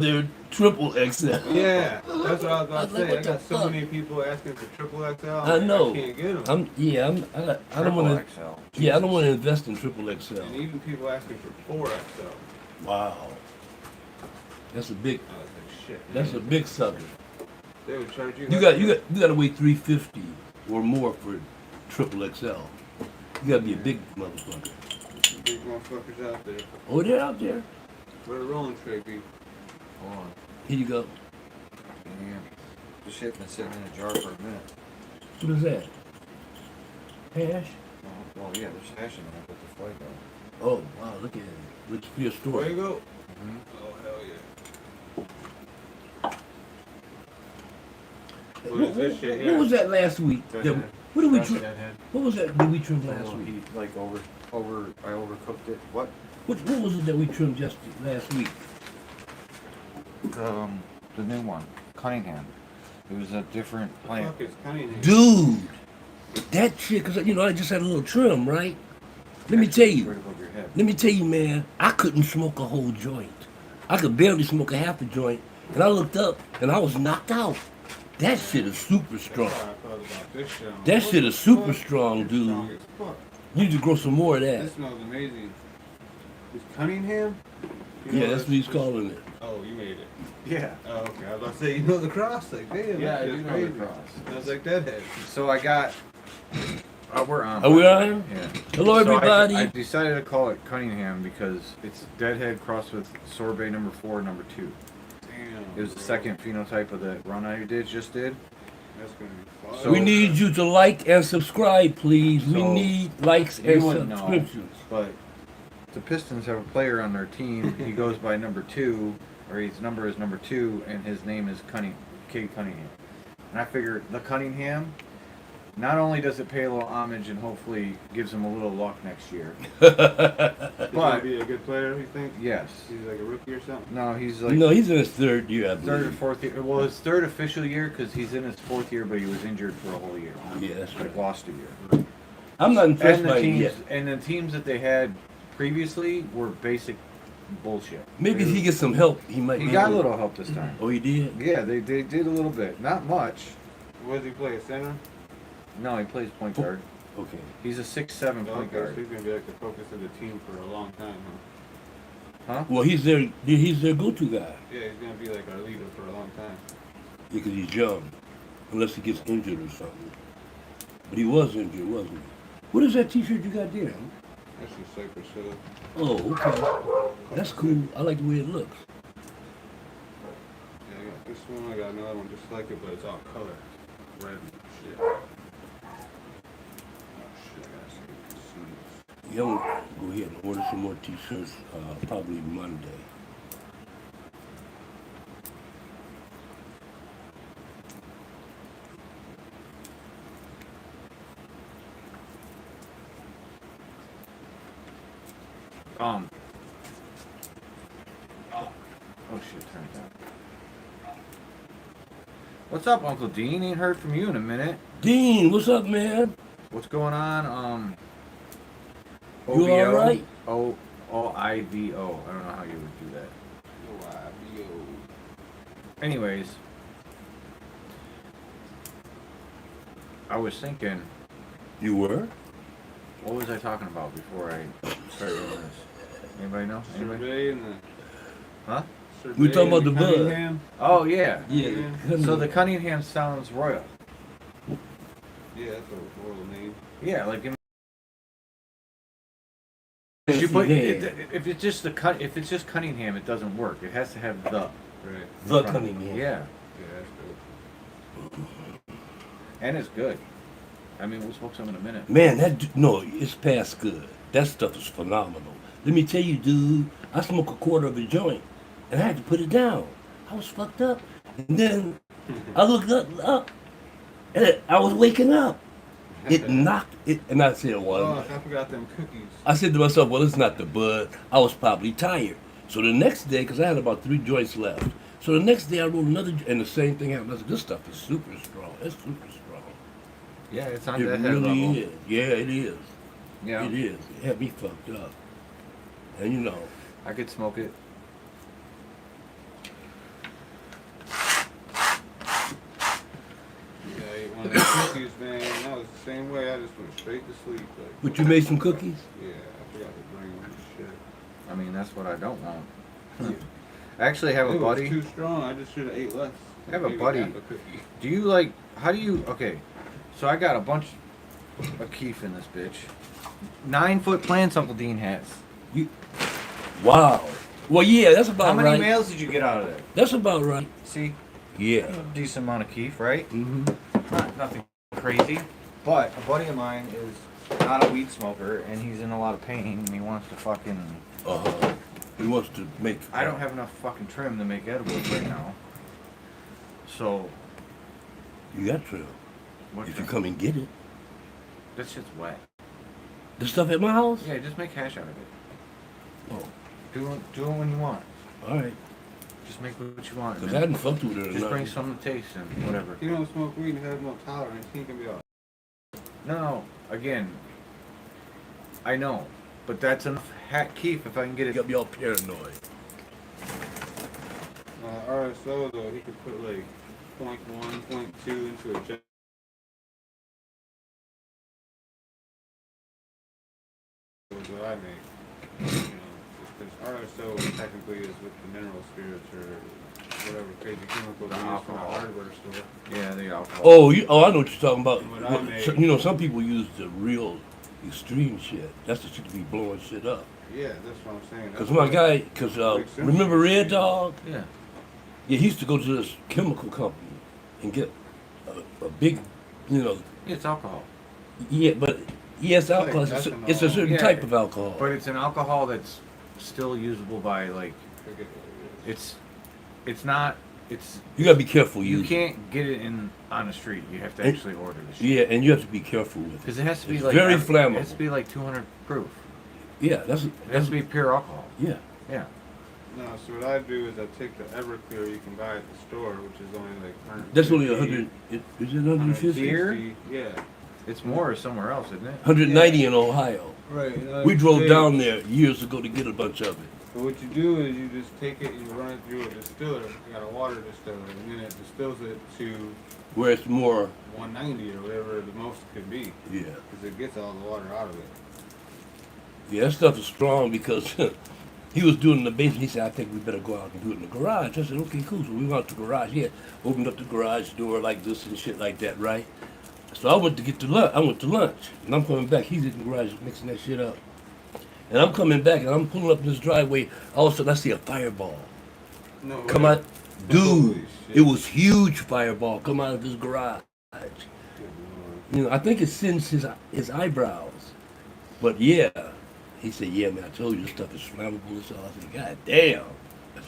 They're triple XL. Yeah, that's what I was about to Like, say. I what the got so fuck? many people asking for triple XL. I know. I can't get them. I don't Triple want to. XL. Yeah, I don't Jesus. want to invest in triple XL. And even people asking for 4XL. Wow, that's a big. I was like, shit. That's a big sucker. They would charge you. You got to weigh 350 or more for triple XL. You got to be a big motherfucker. Big motherfuckers out there. Oh, they're out there. Where the rolling tray be? Hold on. Here you go. Yeah. This shit's been sitting in a jar for a minute. What is that? Hash? Well, yeah, there's hash in there, but the Fuego. Oh, wow, look at it. Looks for your store. There you go. Mm-hmm. Oh, hell yeah. What, What is this shit what here? was that last week? Deadhead. What did we That's trim? Deadhead. What was that that we trimmed last Oh, week? he, like I overcooked it. What? What was it that we trimmed just last week? The new one, Cunningham. It was a different The plant. fuck is Cunningham? Dude, that shit, cause I just had a little trim, right? Let me tell Right you, above your head. man, I couldn't smoke a whole joint. I could barely smoke a half a joint, and I looked up and I was knocked out. That shit is super That's strong. how I felt about this shit. I'm That like, shit what is the super fuck? strong, It's dude. strong as fuck. You need to grow some more of that. This smells amazing. Is Cunningham? You know Yeah, that's what he's this- calling it. Oh, you made it. Yeah. Oh, okay. I was about to say, you know the cross? Like, damn. Yeah, I that do shit's know crazy. the cross. Smells like Deadhead. So I got. We're on. Are we on? Yeah. Hello, So everybody. I decided to call it Cunningham because it's Deadhead crossed with Sorbet number 4, number 2. Damn. It was the bro. second phenotype of the run I just did. That's going to be fun. So- We need you to like and subscribe, please. We So, need likes you and wouldn't know. subscriptions. But the Pistons have a player on their team. He goes by number 2, or his number is number 2, and his name is Cade Cunningham. And I figured the Cunningham, not only does it pay a little homage and hopefully gives him a little luck next year. He's going But to be a good player, you think? yes, He's like a rookie or something? no, he's like No, he's in his third year, I third or believe. fourth year. Well, his third official year because he's in his 4th year, but he was injured for a whole year. Yeah, that's right. Like lost a year. I'm not impressed And by the him teams yet. and the teams that they had previously were basic bullshit. Maybe if he gets some help, he might. He be got a able- little help this time. Oh, he did. Yeah, they did a little bit, not much. What does he play? A center? No, he plays point guard. Okay. He's a 6'7" point Okay, so guard. he's going to be like the focus of the team for a long time, huh? Huh? Well, he's their go-to guy. Yeah, he's going to be like our leader for a long time. Because he's young, unless he gets injured or something. But he was injured, wasn't he? What is that T-shirt you got there? That's just Cypress Hill. Oh, okay. That's cool. I like the way it looks. Yeah, I got this one. I got another one just like it, but it's all color. Red and shit. Oh, shit. I got some Young, go ahead and order some more T-shirts. Probably Monday. Oh shit, turn it down. What's up, Uncle Dean? Ain't heard from you in a minute. Dean, what's up, man? What's going on? You OVO? all right? OIVO. I don't know how you would do that. OIVO. Anyways, I was thinking, You were? what was I talking about before I started doing this? Anybody know? Anybody? Survey and the... Huh? We talking about the bud. Cunningham. Oh yeah. Yeah. So the Cunningham sounds royal. Yeah, that's a royal name. Yeah, like in Fancy you put, name. if it's just if it's just Cunningham, it doesn't work. It has to have the. Right. The Cunningham. Yeah, Yeah, that's dope. and it's good. I mean, we'll smoke some in a minute. Man, no, it's past good. That stuff is phenomenal. Let me tell you, dude, I smoked a quarter of a joint, and I had to put it down. I was fucked up. And then I looked up and I was waking up. It knocked it, and I said, well, Oh, I forgot them cookies. I said to myself, well, it's not the bud. I was probably tired. So the next day, because I had about 3 joints left, so the next day I rolled another, and the same thing happened. I said, this stuff is super strong. It's super strong. Yeah, it's on It that head really level. is. Yeah, it is. Yeah, It is. It had me fucked up. And you know, I could smoke it. same way. I just went straight to sleep. Like, But you made some cookies? Yeah, I forgot to bring them and shit. I mean, that's what I don't want. I actually have a It buddy. was too strong. I just should have ate less. I have a Maybe buddy. half a cookie. Do you like? How do you? Okay, so I got a bunch of keef in this bitch. 9-foot plants Uncle Dean has. Wow. Well, yeah, that's about How many right. males did you get out of there? That's about right. See, Yeah. a decent amount of keef, right? Mm-hmm. Not nothing crazy. But a buddy of mine is not a weed smoker, and he's in a lot of pain, and he wants to fucking. He wants to make. I don't have enough fucking trim to make edibles right now. So. You got trim. What If trim? you come and get it. That shit's wet. The stuff at my house? Yeah, just make hash out of it. Oh, Do it when you want. all right. Just make what you want. Because I hadn't fucked with it or Just bring nothing. some to taste and whatever. If you don't smoke weed and have no tolerance, he can be all. No, again, I know, but that's enough keef if I can get You it. got me all paranoid. RSO though, he could put like 0.1, 0.2 into a jet. Was what I make. You know, just because RSO technically is with the mineral spirits or whatever crazy chemicals The they use from a alcohol. hardware store. Yeah, the alcohol. Oh, I know what you're talking about. What I made. You know, some people use the real extreme shit. That's the shit to be blowing shit up. Yeah, that's what I'm saying. Because That's my what- guy, because Makes sense. remember Red Dog? Yeah. Yeah, he used to go to this chemical company and get a big, you know, It's alcohol, yeah, but yes, like alcohol. It's a ethanol. certain Yeah, type of alcohol. but it's an alcohol that's still usable by like Forget what it is. it's not it's You gotta be careful you using. can't get it in on the street. You have to And- actually order the shit. Yeah, and you have to be careful with it. Because it has to be It's like very It flammable. has to be like 200 proof. Yeah, It has to be pure alcohol. yeah. Yeah. No, so what I do is I take the Everclear you can buy at the store, which is only like 150. That's only 100. Is it 150? Here? 160, yeah. It's more somewhere else, isn't it? 190 in Ohio. Right. We drove down there years ago to get a bunch of it. But what you do is you just take it and you run it through a distiller. You got a water distiller, and then it distills it to Where it's more, 190 or whatever the most could be, yeah. because it gets all the water out of it. Yeah, that stuff is strong because he was doing it in the basement. He said, I think we better go out and do it in the garage. I said, okay, cool. So we went out to the garage. Yeah, opened up the garage door like this and shit like that, right? So I went to get to lunch. I went to lunch, and I'm coming back. He's in the garage mixing that shit up. And I'm coming back, and I'm pulling up this driveway. All of a sudden, I see a fireball No, come way. out. Dude, Holy shit. it was huge fireball come out of his garage. Good lord. You know, I think it singed his eyebrows. But yeah, he said, yeah, man, I told you this stuff is flammable and stuff. I said, God damn. Yeah,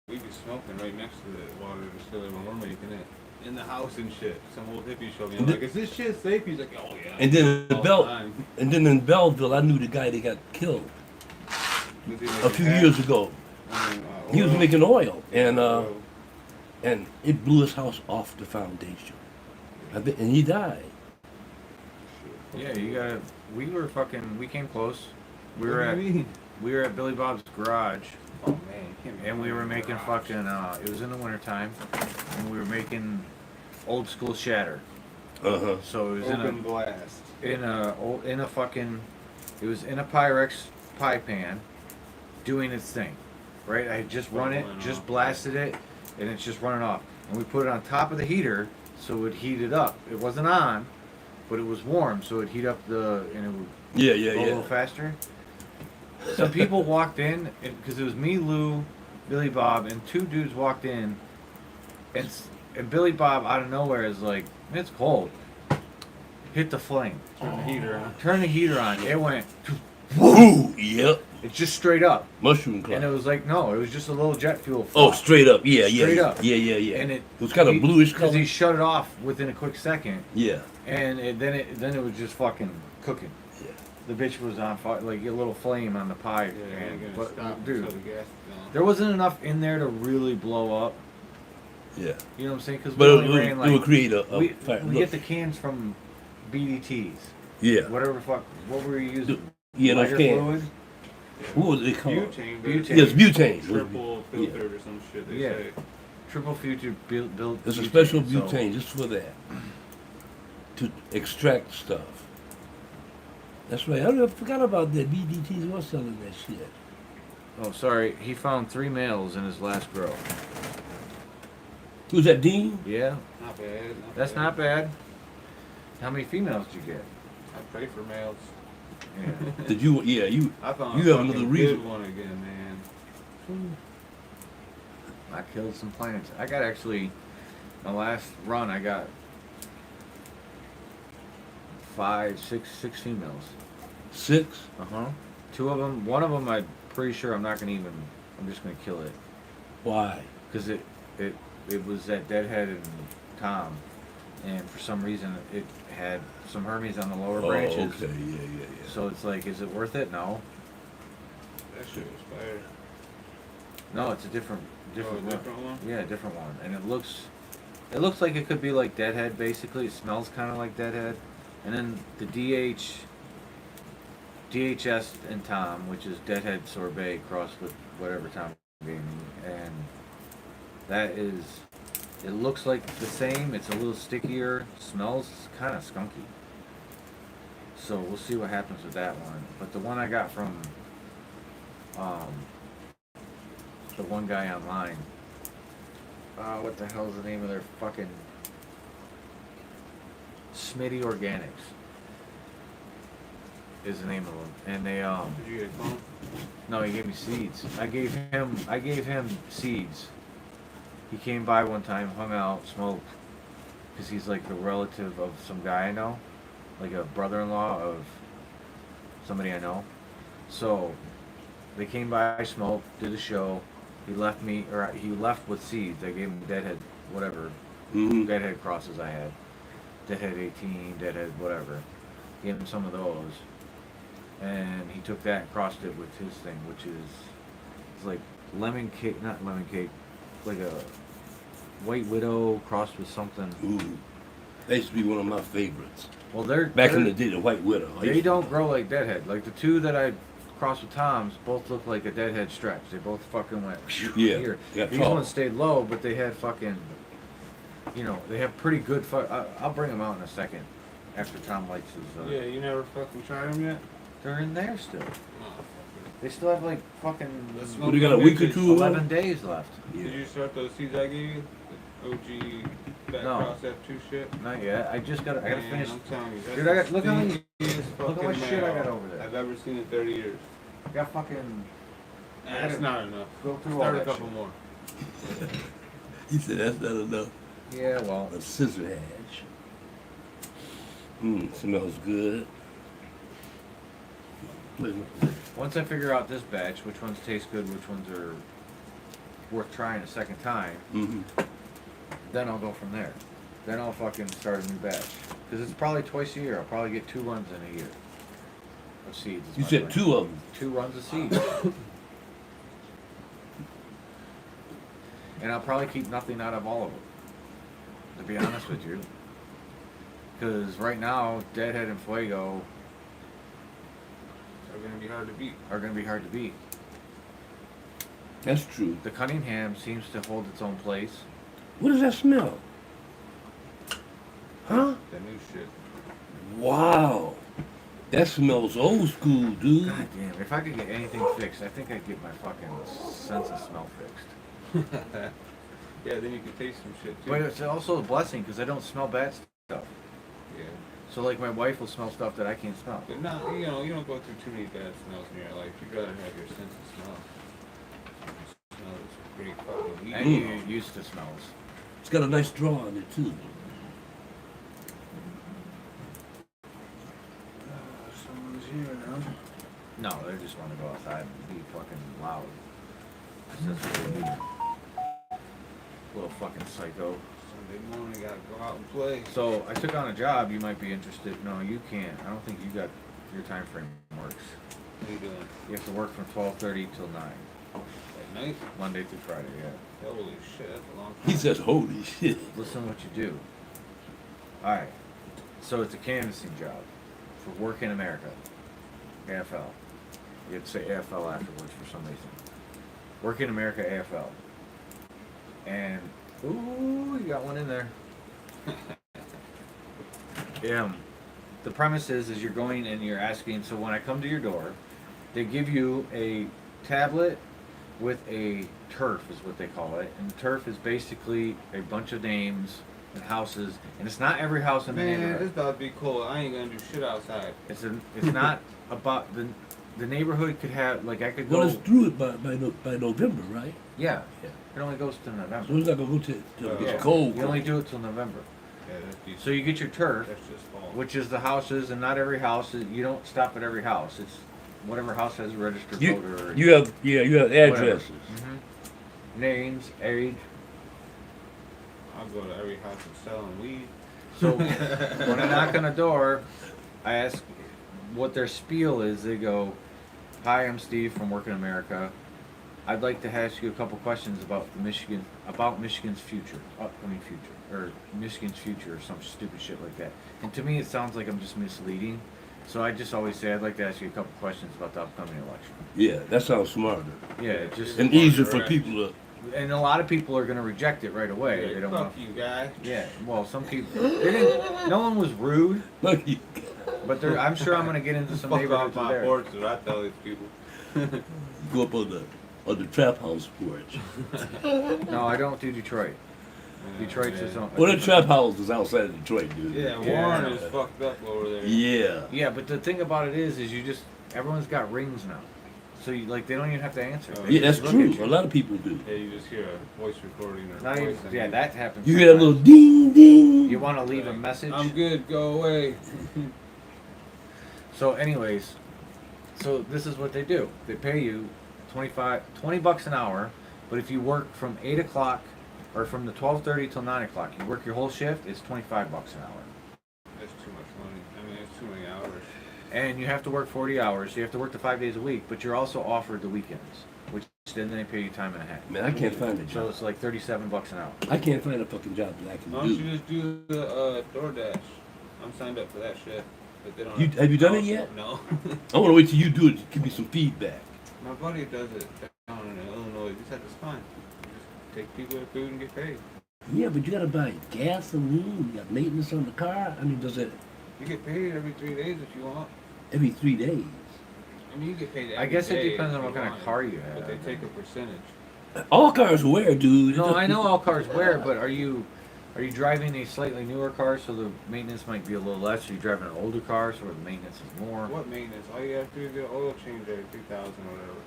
we be smoking right next to the water distiller when we're making it. In the house and shit. Some old hippie showed me. I'm And like, is this shit safe? He's like, oh yeah. And then in All Bell, the time. and then in Belleville, I knew the guy that got killed Was he a making few hash? years ago. He was Oil? making oil, and Oil. and it blew his house off the foundation. And he died. Yeah, you gotta. We came close. We What were do at you mean? we were at Billy Bob's garage, Oh man, you can't be and we were playing making garage. fucking. It was in the wintertime, and we were making old school shatter. Uh-huh. So it was Open blast. in a fucking. It was in a Pyrex pie pan, doing its thing, right? I had just run it, Bubbling just off. blasted it, and it's just running off. And we put it on top of the heater, so it would heat it up. It wasn't on, but it was warm, so it would heat up and it would Yeah, go a little yeah. faster. Some people walked in, because it was me, Lou, Billy Bob, and two dudes walked in, and Billy Bob out of nowhere is like, it's cold. Hit the flame. Turn the heater on. Turn the heater on. It went, Woo! Yep. it's just straight up. Mushroom cloud. And it was like, no, it was just a little jet fuel. Oh, fog. straight up. Yeah, yeah. Straight yeah. up. Yeah, yeah, yeah. And it was kind of bluish Because color. he shut it off within a quick second, Yeah. and then it was just fucking cooking. Yeah. The bitch was on fire, like a little flame on the pie. Yeah, you pan. ain't But, gonna stop dude, until the gas is gone. there wasn't enough in there to really blow up. Yeah. You know what I'm saying? Because we But only ran it would like create a we fire. we Look. get the cans from BDTs, Yeah. whatever the fuck. What were you using? Yeah, those Lighter cans. fluid? What was it called? Butane. Butane. Yes, butane. Triple filtered or some shit they Yeah. say. Triple future built. There's a special so- butane just for that. to extract stuff. That's right. I forgot about that. BDTs was selling that shit. Oh, sorry. He found 3 males in his last grow. Who's that, Dean? Yeah, Not bad. that's not bad. How many females did you get? I pray for males. Yeah. Did you? Yeah, you. I found You a have another fucking reason. good one again, man. I killed some plants. I got actually, my last run, I got 6 females. 6? Uh-huh. 2 of them, one of them I'm pretty sure I'm not going to even, I'm just going to kill it. Why? Because it was that deadhead and Tom. And for some reason, it had some Hermes on the lower branches. Okay, yeah. So it's like, is it worth it? No. That shit was fire. No, it's a different Oh, a one. different one? Yeah, a different one. And it looks like it could be like Deadhead basically. It smells kind of like Deadhead. And then the DHS and Tom, which is Deadhead Sorbet crossed with whatever Tom gave me. And that is, it looks like the same. It's a little stickier. Smells kind of skunky. So we'll see what happens with that one. But the one I got from the one guy online. What the hell's the name of their fucking Smitty Organics is the name of them. And they Did you get a clone? no, he gave me seeds. I gave him seeds. He came by one time, hung out, smoked, because he's like the relative of some guy I know, like a brother-in-law of somebody I know. So they came by, smoked, did a show. He left with seeds. I gave him Deadhead, whatever, Deadhead crosses I had, Deadhead 18, Deadhead whatever. Gave him some of those, and he took that and crossed it with his thing, which is it's like lemon cake, not lemon cake, like a White Widow crossed with something. Ooh. That used to be one of my favorites. Well, Back in the day, the White Widow. They don't grow like Deadhead. Like the 2 that I crossed with Tom's both look like a Deadhead stretch. They both fucking went Yeah, here. yeah, These tall. ones stayed low, but they had fucking, they have pretty good I'll bring them out in a second after Tom lights his. Yeah, you never fucking tried them yet? They're in there still. Oh, fuck They still have like fucking Let's What, you got a week or 2 of 11 days left. it. Did you start those seeds I gave you? The OG back No. cross F2 shit? Not yet. I gotta Man, finish. I'm telling you, that's Dude, I got- the look how many- stinkiest look how much fucking shit I mail got over there. I've ever seen in 30 years. I got fucking. That's not enough. Go through all Start a that couple shit. more. He said that's not enough. Yeah, well. A scissor hatch. Smells good. Once I figure out this batch, which ones taste good, which ones are worth trying a second time, then I'll go from there. Then I'll fucking start a new batch. Because it's probably twice a year. I'll probably get 2 runs in a year of seeds. is You my said plan. 2 of them. 2 runs of seeds. And I'll probably keep nothing out of all of them, to be honest with you. Because right now, Deadhead and Fuego They're gonna be hard to beat. are going to be hard to beat. That's true. The Cunningham seems to hold its own place. What does that smell? Huh? That new shit. Wow. That smells old school, dude. God damn, if I could get anything fixed, I think I'd get my fucking sense of smell fixed. Yeah, then you can taste some shit too. But it's also a blessing because I don't smell bad stuff. Yeah. So like my wife will smell stuff that I can't smell. But no, you don't go through too many bad smells in your life. You gotta have your sense of smell. Smell is great fucking weed. And you get used to smells. It's got a nice draw on it, too. Someone's here now. No, they just want to go outside and be fucking loud. That's what they do. Little fucking psycho. Sunday morning, gotta go out and play. So I took on a job. You might be interested. No, you can't. I don't think you got your time frame works. What are you doing? You have to work from 12:30 till 9, At night? Monday through Friday. Yeah. Holy shit, that's a long time. He says, holy shit. Listen to what you do. All right. So it's a canvassing job for Work in America, AFL. You have to say AFL afterwards for some reason. Work in America, AFL. And ooh, you got one in there. The premise is you're going and you're asking. So when I come to your door, they give you a tablet with a turf, is what they call it, and the turf is basically a bunch of names and houses, and it's not every house in the Man, neighborhood. this about to be cold. I ain't gonna do shit outside. It's not about the neighborhood could have like I could go. Well, it's through it by November, right? Yeah, Yeah. it only goes to So November. it's not gonna go till Yeah. it's cold. You only do it till November. Yeah, that's decent. So you get your turf, That's just fall. which is the houses, and not every house. You don't stop at every house. It's whatever house has a registered voter. Or You have addresses. Names, age. I'll go to every house and selling weed. So when I knock on the door, I ask what their spiel is. They go, "Hi, I'm Steve from Work in America. I'd like to ask you a couple questions about Michigan's future, upcoming future, or Michigan's future, or some stupid shit like that." And to me, it sounds like I'm just misleading. So I just always say, "I'd like to ask you a couple questions about the upcoming election." Yeah, that sounds smarter Yeah, just and easier for people to. and a lot of people are gonna reject it right away. Yeah, They don't fuck want. you, guy. Yeah, well, some people. They didn't. No one was rude. Look, you But I'm sure I'm gonna get into some Fuck off neighborhoods my there. porch, is what I tell these people. go up on the trap house porch. No, I don't do Detroit. Detroit's yeah. its own. Well, the trap house is outside of Detroit, dude. Yeah, Yeah. Warren is fucked up over there. Yeah. Yeah, but the thing about it is everyone's got rings now, so they don't even have to answer. Oh, They Yeah, that's just look at true. you. A lot of people do. Yeah, you just hear a voice recording or Not even, voice and yeah, that happens. You hear that little ding ding. You want to leave a message? I'm good, go away. So, anyways, so this is what they do. They pay you $20 an hour, but if you work from 8 o'clock or from the 12:30 till 9 o'clock, you work your whole shift, it's $25 an hour. That's too much money. I mean, it's too many hours. And you have to work 40 hours, so you have to work the 5 days a week, but you're also offered the weekends, which then they pay you time and a half. Man, I can't find a So job. it's like $37 an hour. I can't find a fucking job that I can Why don't you do. just do the DoorDash? I'm signed up for that shit. But they don't Have you done it yet? No. I want to wait till you do it to give me some feedback. My buddy does it down in Illinois. He said it's fine. You just take people their food and get paid. Yeah, but you gotta buy gasoline. You got maintenance on the car. I mean, does it You get paid every 3 days if you want. every 3 days? I mean, you get paid every I guess it day depends if on what you kind of want, car you have. But they take a percentage. All cars wear, dude. No, I know all cars wear, but are you driving a slightly newer car so the maintenance might be a little less? Are you driving an older car so the maintenance is more? What maintenance? All you have to do is get an oil change every 3,000 or whatever.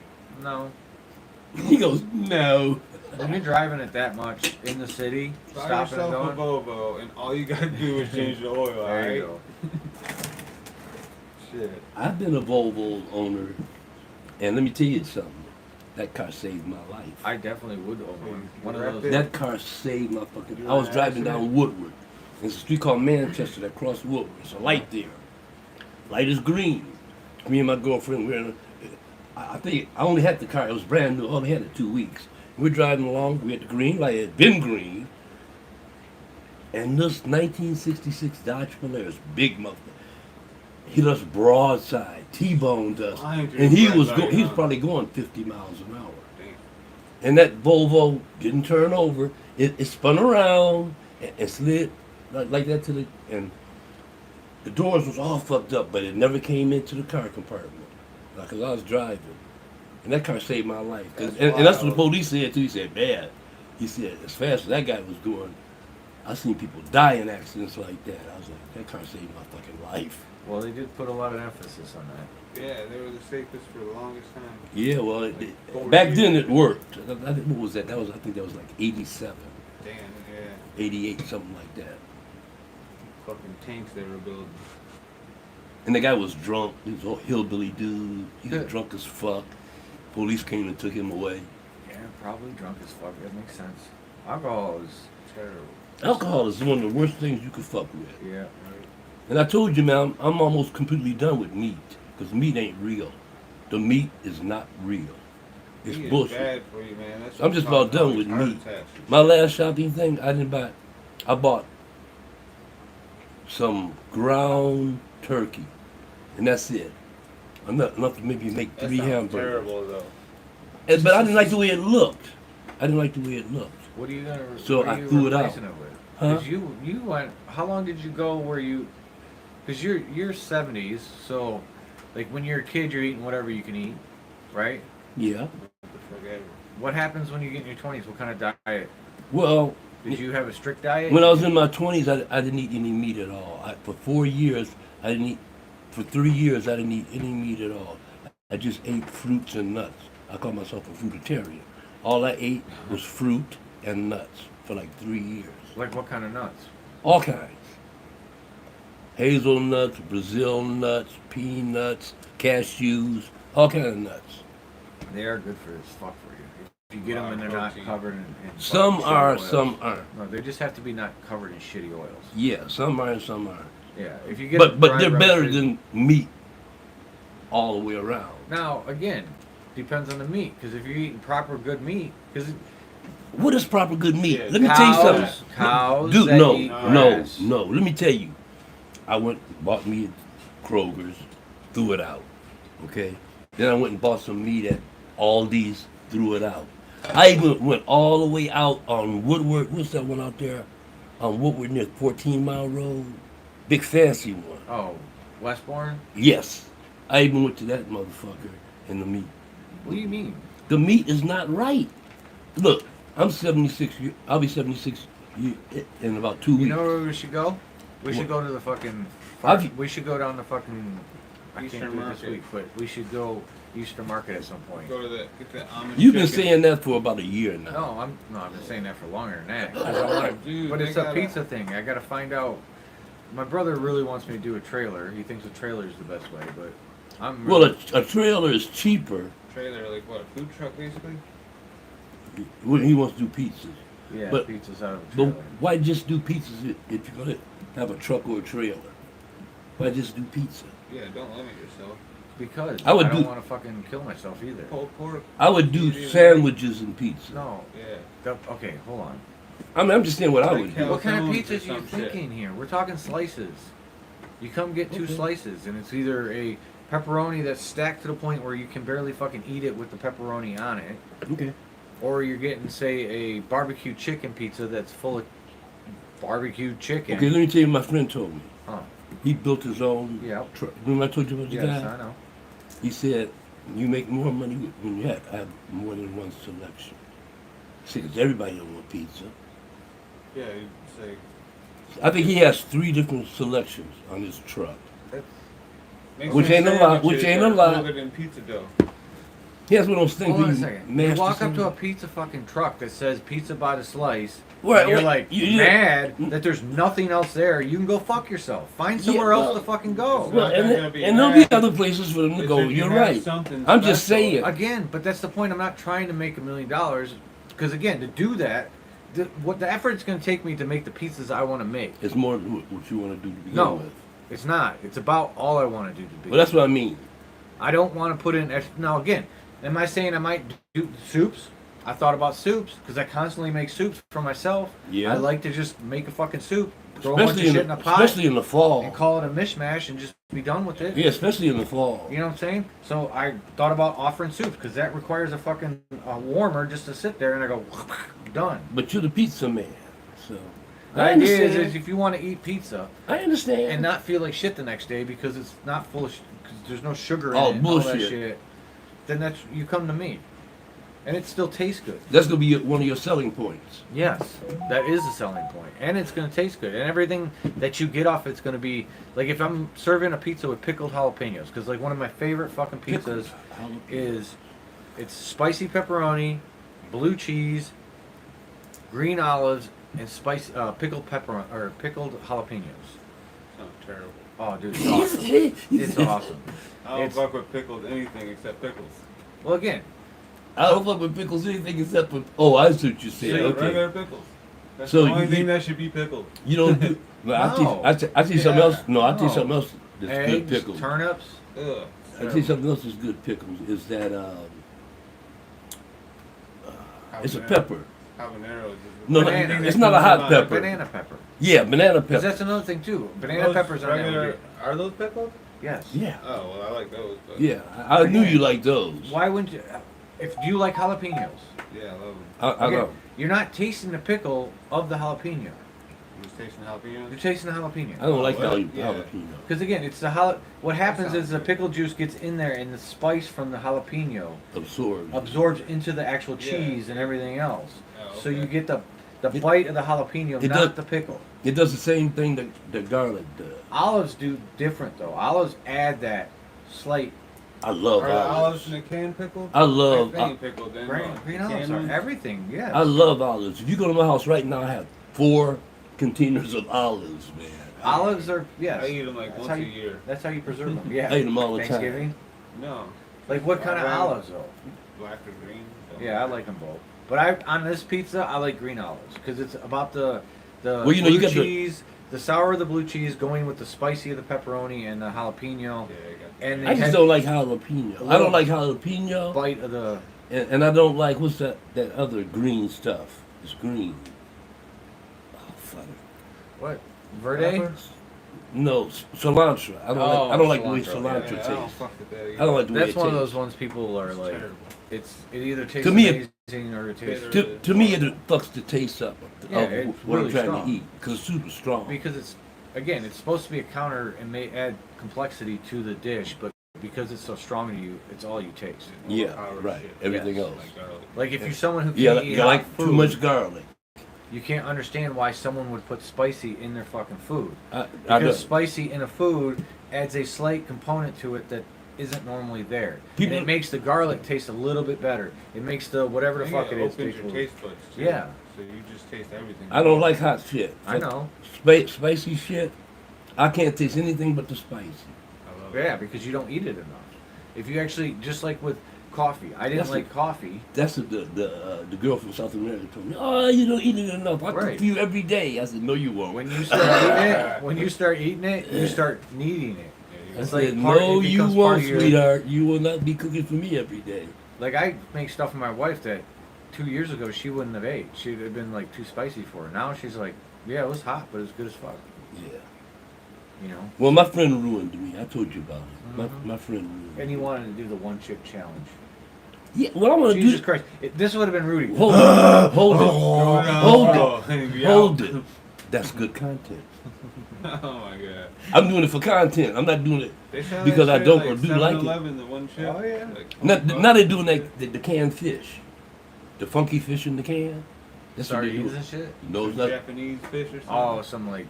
No. He goes, no. When you're driving it that much in the city, Buy stopping and yourself a going. Volvo, and all you gotta do is change the oil, There you alright? go. Shit. I've been a Volvo owner, and let me tell you something. That car saved my life. I definitely would own one. One of Right those. there. That car saved my fucking. You I was in an driving accident? down Woodward. There's a street called Manchester that crossed Woodward. There's a light there. Light is green. Me and my girlfriend, we're in a, I think I only had the car. It was brand new. I only had it 2 weeks. We're driving along. We had the green light. It had been green. And this 1966 Dodge Polaris, big mother, hit us broadside, T-boned us, Flying through and the he red was light, he was huh? probably going 50 miles an hour. Damn. And that Volvo didn't turn over. It spun around and slid like that to the, and the doors was all fucked up, but it never came into the car compartment. Like, 'cause I was driving. And that car saved my life. That's And that's what the wild. police said too. He said, man, he said, as fast as that guy was going, I seen people die in accidents like that. I was like, that car saved my fucking life. Well, they did put a lot of emphasis on that. Yeah, they were the safest for the longest time. Yeah, well, Like back 40 then it worked. I think, what was that? I think that was like 87, Damn, yeah. 88, something like that. Fucking tanks they were building. And the guy was drunk. He was a hillbilly dude. He was Yeah. drunk as fuck. Police came and took him away. Yeah, probably drunk as fuck. That makes sense. Alcohol is Terrible. Alcohol is one of the worst things you could fuck with. yeah. Right? And I told you, man, I'm almost completely done with meat. Because meat ain't real. The meat is not real. It's Meat is bullshit. bad for you, man. That's I'm what just causes about done all with these heart meat. attacks and My shit. last shopping thing, I bought some ground turkey. And that's it. Enough to maybe make That 3 sounds hamburgers. terrible, though. But I didn't like the way it looked. I didn't like the way it looked. What are you gonna? So what are I you threw it out. replacing with? Huh? 'Cause you went. How long did you go where you? Because you're 70s, so like when you're a kid, you're eating whatever you can eat, right? Yeah. What happens when you get in your 20s? What kind of diet? Well, Did you have a strict diet? when I was in my 20s, I didn't eat any meat at all. For 4 years, I didn't eat. For 3 years, I didn't eat any meat at all. I just ate fruits and nuts. I call myself a fruitarian. All I ate was fruit and nuts for like 3 years. Like what kind of nuts? All kinds. Hazelnuts, Brazil nuts, peanuts, cashews, all kinds of nuts. They are good for as fuck for you. If you get them and they're not covered in Some fucking are, shitty oils. some aren't. No, they just have to be not covered in shitty oils. Yeah, some are and some aren't. Yeah, if you get But dry they're better roasted- than meat all the way around. Now again, depends on the meat. Because if you're eating proper good meat, because What is proper good meat? Yeah, Let me tell you cows, something. cows Dude, that no, eat no, grass. no. Let me tell you. I went bought me at Kroger's, threw it out. Okay? Then I went and bought some meat at Aldi's, threw it out. I even went all the way out on Woodward. What's that one out there? On Woodward near 14 Mile Road? Big fancy one. Oh, Westbourne? Yes. I even went to that motherfucker in the meat. What do you mean? The meat is not right. Look, I'm 76. I'll be 76 in about 2 weeks. You know where we should go? We should go to the fucking. I've- We should go down to fucking. I Eastern can't do it this Market. week, but we should go Eastern Market at some point. Go to the get the almond You've been chicken. saying that for about a year now. No, I've been saying that for longer than that. 'Cause I wanna, Dude, but they it's a gotta- pizza thing. I gotta find out. My brother really wants me to do a trailer. He thinks a trailer is the best way, but I'm. Well, Really, a trailer is cheaper Trailer, like what, a food truck basically? when he wants to do pizzas. yeah, but- pizza's out of a But trailer. why just do pizzas if you're going to have a truck or a trailer? Why just do pizza? Yeah, don't limit yourself. Because I would don't do- want to fucking kill myself either. Pulled pork. I would do sandwiches and pizza. No. Yeah. Okay, hold on. I mean, I'm just saying what I Like would hell. do. What kind of Calzones or pizzas are you some shit. thinking here? We're talking slices. You come get two Okay. slices, and it's either a pepperoni that's stacked to the point where you can barely fucking eat it with the pepperoni on it, Okay. or you're getting, say, a barbecue chicken pizza that's full of barbecue chicken. Okay, let me tell you what my friend told me. Huh. He built his own Yep. truck. Remember I told you about the Yes, guy? I know. He said, you make more money when you have more than one selection. He said, 'cause everybody don't want pizza. Yeah, you say. I think he has 3 different selections on his truck. Make Which some ain't a lot, sandwiches which ain't a that are lot. folded in pizza dough. He has one of those things Hold on where a you second. You mash walk the up to a sandwich. pizza fucking truck that says pizza by the slice, Right, and you're right. like You- mad that there's nothing else there. You can go fuck yourself. Find Yeah, somewhere else well- to fucking go. Well, not and, gonna be and there'll be mad. other places for them to It's go. if you You're have right. something I'm just special. saying. Again, but that's the point. I'm not trying to make $1 million because again, to do that, what the effort it's going to take me to make the pizzas I want to make. It's more than what you want to do to begin No, with. it's not. It's about all I want to do to be. Well, that's what I mean. I don't want to put in extra. Now again, am I saying I might do soups? I thought about soups because I constantly make soups for myself. Yeah. I like to just make a fucking soup, throw a bunch of Especially shit in a pot, especially in the fall. and call it a mishmash and just be done with it. Yeah, especially in the fall. You know what I'm saying? So I thought about offering soups because that requires a fucking warmer just to sit there and I go done. But you're the pizza man, so The I idea understand. is if you want to eat pizza I understand. and not feel like shit the next day because it's not full of because there's no sugar in Oh, it and all that bullshit. shit, then that's you come to me, and it still tastes good. That's gonna be one of your selling points. Yes, that is a selling point, and it's gonna taste good, and everything that you get off it's gonna be like if I'm serving a pizza with pickled jalapenos, because like one of my favorite fucking pizzas is it's spicy pepperoni, blue cheese, green olives, and pickled pepper or pickled jalapenos. Sounds terrible. Oh, dude, it's awesome. It's awesome. I don't It's- fuck with pickled anything except pickles. Well, again, I don't fuck with pickles anything except for. Oh, I see what you're saying. Yeah, Okay, regular pickles. That's So the only you- thing that should be pickled. you don't do. No, I No. tell you something Yeah. else. No, I tell you No. something else that's good eggs, pickles. turnips. Ugh. I tell you something else that's good pickles is that it's a Habanero- pepper. Habanero is No, no, Banana. it's not a hot pepper. Banana pepper. Yeah, banana Because pepper. that's another thing too. Banana Those peppers are regular. Are those pickled? Yes. Yeah, Oh well, I like those. But yeah. I knew you liked those. Why wouldn't you? If do you like jalapenos? Yeah, I love them. I Okay, know. you're not tasting the pickle of the jalapeno. Just tasting jalapenos. You're tasting the jalapeno. I don't like Well, jalapeno. yeah. Because again, it's the what happens sounds is the good. pickle juice gets in there, and the spice from the jalapeno Absorbed. absorbs into the actual Yeah. cheese and everything else. Oh, So you okay. get the It- bite of the jalapeno, it not does- the pickle. It does the same thing that garlic does. Olives do different though. Olives add that slight I love Are the olives olives. in a can pickle? I love. Like any pickle, then green the olives canned are ones? everything. Yeah. I love olives. If you go to my house right now, I have 4 containers of olives, man. Olives are yes. I eat them like That's once how a you- year. That's how you preserve them. Yeah. I eat them all the time. Thanksgiving. No, Like what kind of Brown. olives though? black or green. don't Yeah, I like them both. But on this pizza, I like green olives because it's about the Well, you know, blue you got the- cheese, the sour of the blue cheese going with the spicy of the pepperoni and the jalapeno, Yeah, I got and I they just had don't like jalapeno. I don't like jalapeno, bite of the. and I don't like what's that other green stuff. It's green. Oh, fuck. What? Verde? Peppers? No, cilantro. I don't Oh, like the way cilantro, cilantro Yeah, I don't tastes. fuck with that either. I don't like the way That's it one of tastes. those ones people are It's like. terrible. It either tastes To me, it- amazing or it tastes Bitter. To me, it fucks the taste up of Yeah, it's what really I'm trying strong. to eat because it's super strong. because it's again it's supposed to be a counter and may add complexity to the dish, but because it's so strong to you, it's all you taste. Yeah, Overpowered right. shit. Everything Yes. else. Like garlic. Like if you're someone who can't Yeah, eat you hot like food, too much garlic. you can't understand why someone would put spicy in their fucking food. I Because don't. spicy in a food adds a slight component to it that isn't normally there. People- And it makes the garlic taste a little bit better. It makes the whatever the I fuck think it is. opens taste your a little- taste buds too. Yeah. So you just taste everything. I don't like hot shit. I know. Spicy shit. I can't taste anything but the spicy. I love it. Yeah, because you don't eat it enough. If you actually, just like with coffee, I didn't That's like coffee. That's what the girl from South America told me. Oh, you don't eat it enough. I Right. cook for you every day. I said, no, you won't. When you start eating it, you start needing it. I It's said, like part- no, it you becomes part won't, of your- sweetheart. You will not be cooking for me every day. Like I make stuff for my wife that 2 years ago she wouldn't have ate. She'd have been like too spicy for her. Now she's like, yeah, it was hot, but it was good as fuck. Yeah. You know. Well, my friend ruined me. I told you about it. Mhm. My friend ruined And me. he wanted to do the one chip challenge. Yeah, what I'm going to Jesus do. Christ! This would have been Rudy. Hold it. Hold it. Oh, yeah. Hold it. That's good content. Oh my god. I'm doing it for content. I'm not doing it. They sell Because that I shit don't like or do like it. 7-Eleven, the one chip. Oh, yeah. Like, Now they're doing the canned fish. The funky fish in the can. That's what they Sardines do. and shit. No, it's not. Japanese fish or something. Oh, some like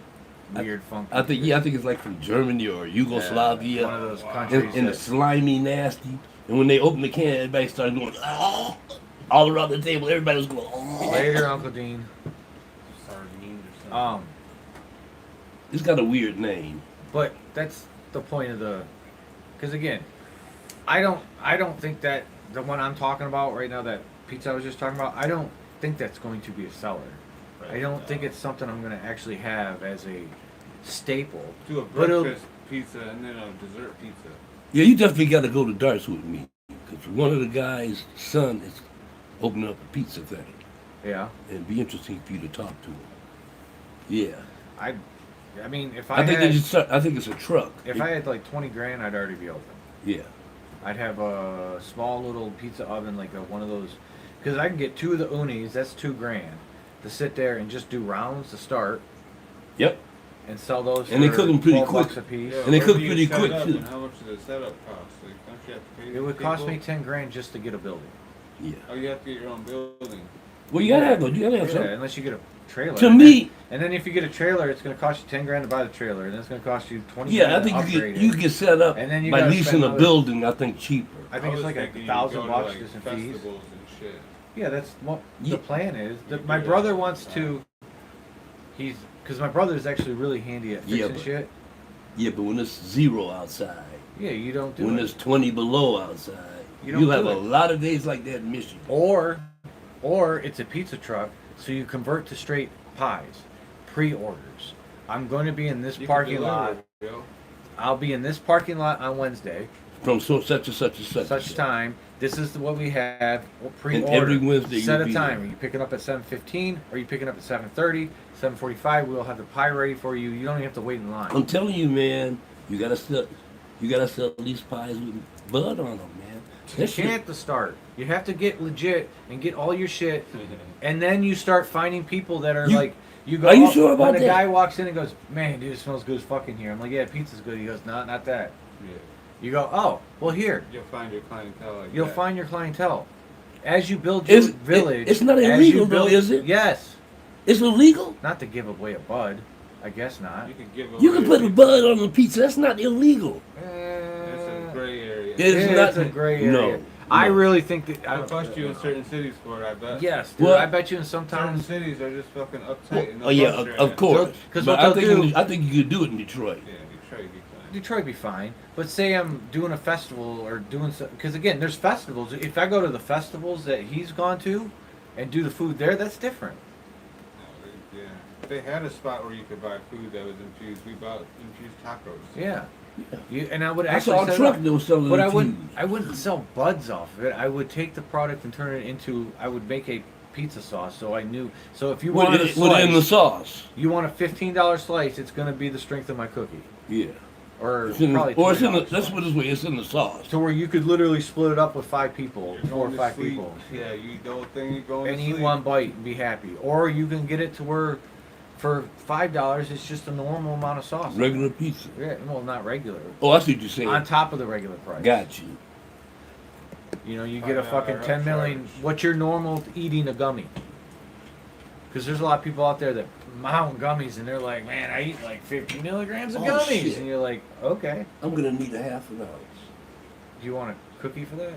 weird funky. I think it's like from Germany or Yugoslavia. One of those Wow. countries. And the that- slimy, nasty. And when they opened the can, everybody started going, oh, all around the table. Everybody was going, oh. Later, Uncle Dean. Sardines or something. It's got a weird name. But that's the point of the, because again, I don't think that the one I'm talking about right now, that pizza I was just talking about, I don't think that's going to be a seller. I don't think it's something I'm going to actually have as a staple. Do a But it'll- breakfast pizza and then a dessert pizza. Yeah, you definitely got to go to Darts with me. Because one of the guys' son is opening up a pizza thing. Yeah, And it'd be interesting for you to talk to him. Yeah. I mean, if I think it's a truck. if I had like 20 grand, I'd already be open. Yeah. I'd have a small little pizza oven, like one of those, because I can get 2 of the unis. That's $2,000 to sit there and just do rounds to start Yep. and sell those. And they for cook 'em pretty 12 bucks quick. a piece. Yeah, And they where cook do you pretty set quick, up too. And how much does the setup cost? Like, don't you have to pay? It would cost me people? 10 grand just to get a building. Yeah. Oh, you have to get your own building. Well, you gotta have Yeah, some. unless you get a trailer. To And me, and then if you get a trailer, it's going to cost you 10 grand to buy the trailer, and then it's going to cost you 20. yeah, I grand to think upgrade you it. get set up And then you by gotta leasing spend a another- building. I think cheaper. I think was it's like thinking you $1,000 go to, bucks like, just in fees. festivals and shit. Yeah, that's what Yeah. the plan is. You My do brother that. wants to. Because my brother is actually really handy at Yeah, fixing but- shit. Yeah, but when it's 0 outside, Yeah, you don't do when it. it's 20 below outside, You don't you'll do have a it. lot of days like that in Michigan. Or it's a pizza truck, so you convert to straight pies, pre-orders. I'm going to be in this You can parking deliver lot. it, yo. I'll be in this parking lot on Wednesday, From such and such and such. such time. This is what we have. Pre-order. And every Wednesday Set you'll a be time. there. Are you picking up at 7:15? Or are you picking up at 7:30? 7:45. We'll have the pie ready for you. You don't even have to wait in line. I'm telling you, man, you gotta sell these pies with bud on them, man. You That shit- can't to start. You have to get legit and get all your shit, and then you start finding people that are You- like, you go. Are you up, sure about when that? a guy walks in and goes, "Man, dude, it smells good as fucking here." I'm like, "Yeah, pizza's good." He goes, "No, not that." Yeah. You go, "Oh, well, here." You'll find your clientele like You'll that. find your clientele. As you build your village, it's not as you illegal though, build- is it? Yes. It's illegal. Not to give away a bud. I guess not. You can give You away can put a pizza. bud on the pizza. That's not illegal. It's a gray area. It's Yeah, not it's a gray area. No, I no. really think that. I'll bust you in certain cities for it, I bet. Yes, dude. Well, I bet you in Certain sometimes. cities are just fucking uptight. Well, and they'll oh yeah, bust your of ass. course. Because But what they'll do- I think you could do it in Detroit. Yeah, Detroit, be fine. Detroit be fine, but say I'm doing a festival or doing because again, there's festivals. If I go to the festivals that he's gone to, and do the food there, that's different. No, yeah. They had a spot where you could buy food that was infused. We bought infused tacos. Yeah. Yeah. And I would I actually saw a set truck up, that was selling but it I to wouldn't. you. I wouldn't sell buds off of it. I would take the product and turn it into. I would make a pizza sauce, so I knew. So if you wanted a With it in the slice, sauce. you want a $15 slice, it's going to be the strength of my cookie, Yeah. or It's in probably the, or it's in the, $20 let's slice. put it this way, it's in the sauce. To where you could literally split it up with 5 people, You're 4 or going to 5 sleep. people, Yeah, you eat the whole thing, you're going and to eat sleep. one bite and be happy. Or you can get it to where, for $5, it's just a normal amount of sauce. Regular pizza. Yeah, well, not regular. Oh, I see what you're saying. On top of the regular price. Got you. You know, you get a $5 fucking 10 million. upcharge. What's your normal eating a gummy? Because there's a lot of people out there that mountain gummies and they're like, man, I eat like 50 milligrams of Oh, gummies. shit. And you're like, okay. I'm gonna need a half an ounce. Do you want a cookie for that?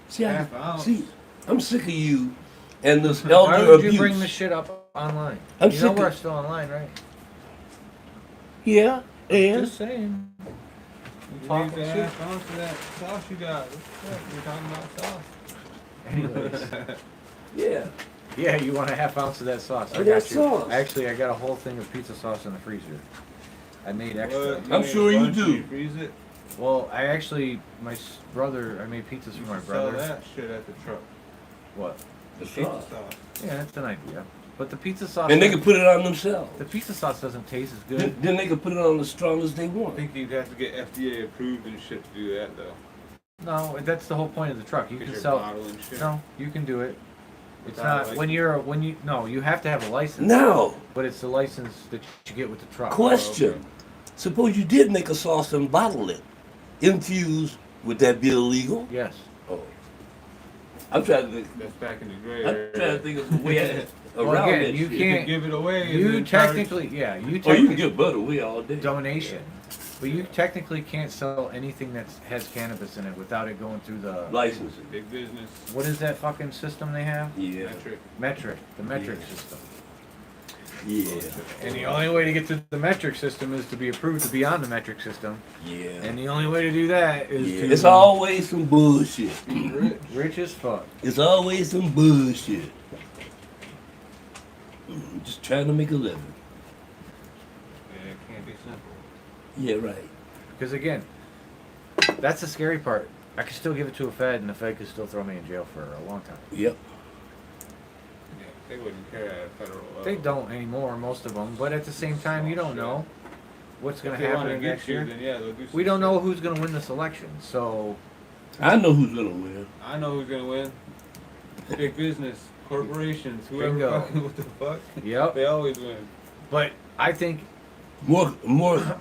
See, Half ounce. see, I'm sick of you and this Why elder would you abuse. bring this shit up online? I'm you know sick we're of- still online, right? Yeah, and Just saying. You need Talking the shit. half ounce of that sauce you got. What the fuck? We're talking about sauce. Anyways. yeah. Yeah, you want a half ounce of that sauce. I got sauce. Actually, I got a whole thing of pizza sauce in the freezer. I made extra. What? I'm made a sure you bunch, do. Freeze it. Well, I actually, brother, I made pizzas You for my should sell brother. that shit at the truck. What? The Pizza sauce. sauce. Yeah, that's an idea. But the pizza sauce. And they can put it on themselves. The pizza sauce doesn't taste as Then, good. then they can put it on as strong as they I want. think you'd have to get FDA approved and shit to do that though. No, that's the whole point of the truck. You Get can your sell. bottle and shit. No, you can do it. It's Without a not when you no, you have to have a license. Now, But it's the license that you get with the truck. question. Suppose you did make a sauce and bottle it. Infused, would that be illegal? Yes. Oh. I'm trying to think. That's back in the gray I'm area. trying to think of the way Well, around again, that you shit. You can't- can give it away. and You then charge- technically, yeah, you Oh, you can technically give butter away all day. donation, but you technically can't sell anything that has cannabis in it without it going through the. Licensing. Big business. What is that fucking system they have? Yeah. Metric. The metric Yeah. system. Yeah. And the only way to get to the metric system is to be approved to be on the metric system. Yeah. And the only way to do that is Yeah. to It's always some bullshit. Be rich. rich as fuck. It's always some bullshit. Just trying to make a living. Yeah, it can't be simple. Yeah, right. Because again, that's the scary part. I could still give it to a Fed, and the Fed could still throw me in jail for a long time. Yep. Yeah, they wouldn't care at a federal level. They don't anymore, most of them. But at the same time, you don't know what's going If to they happen want to get next you, year. then yeah, they'll do some We don't shit. know who's going to win this election. So I know who's gonna win. I know who's gonna win. Big business, corporations, whoever Bingo. fucking what the fuck. yep. They always win. But I think More.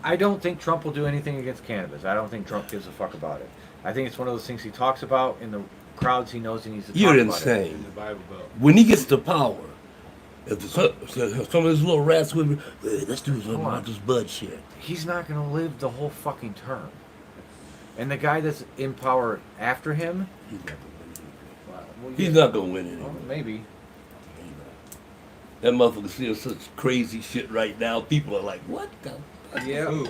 I don't think Trump will do anything against cannabis. I don't think Trump gives a fuck about it. I think it's one of those things he talks about in the crowds he knows he needs to You're talk about it. In insane. the Bible Belt. When he gets to power, if some of those little rats with me, let's do some Come on. about this bud shit. He's not going to live the whole fucking term. And the guy that's in power after him, He's not gonna win. well, He's not gonna win anymore. well, maybe. That motherfucker says such crazy shit right now. People are like, what the fuck? Yeah. Ooh,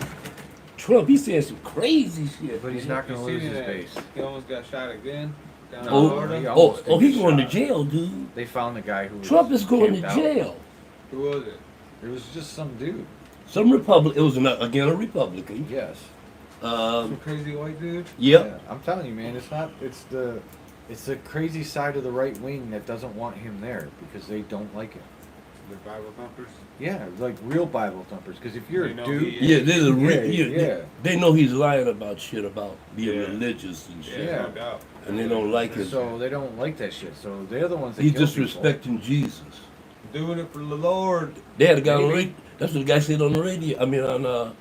Trump, he's saying some crazy shit. But he's man. not going to you lose see his that? base. He almost got shot again down in No, Florida. he Oh, almost oh, didn't he's get going to shot. jail, dude. They found the guy who was Trump is going to camped out. jail. Who was it? It was just some dude. Some Republican. It was again a Republican. Yes. Some crazy white dude? Yep. Yeah, I'm telling you, man, it's not. It's the crazy side of the right wing that doesn't want him there because they don't like him. The Bible thumpers. Yeah, like real Bible thumpers. Because if you're They a know dude, he Yeah, there's a Yeah. They know he's lying about shit about being Yeah. religious and shit, Yeah, no doubt. and they don't like it. so they don't like that shit. So they're the ones that He's kill people. disrespecting Jesus. Doing it for the Lord. They had a guy on the Maybe. radio. That's what the guy said on the radio. I mean, on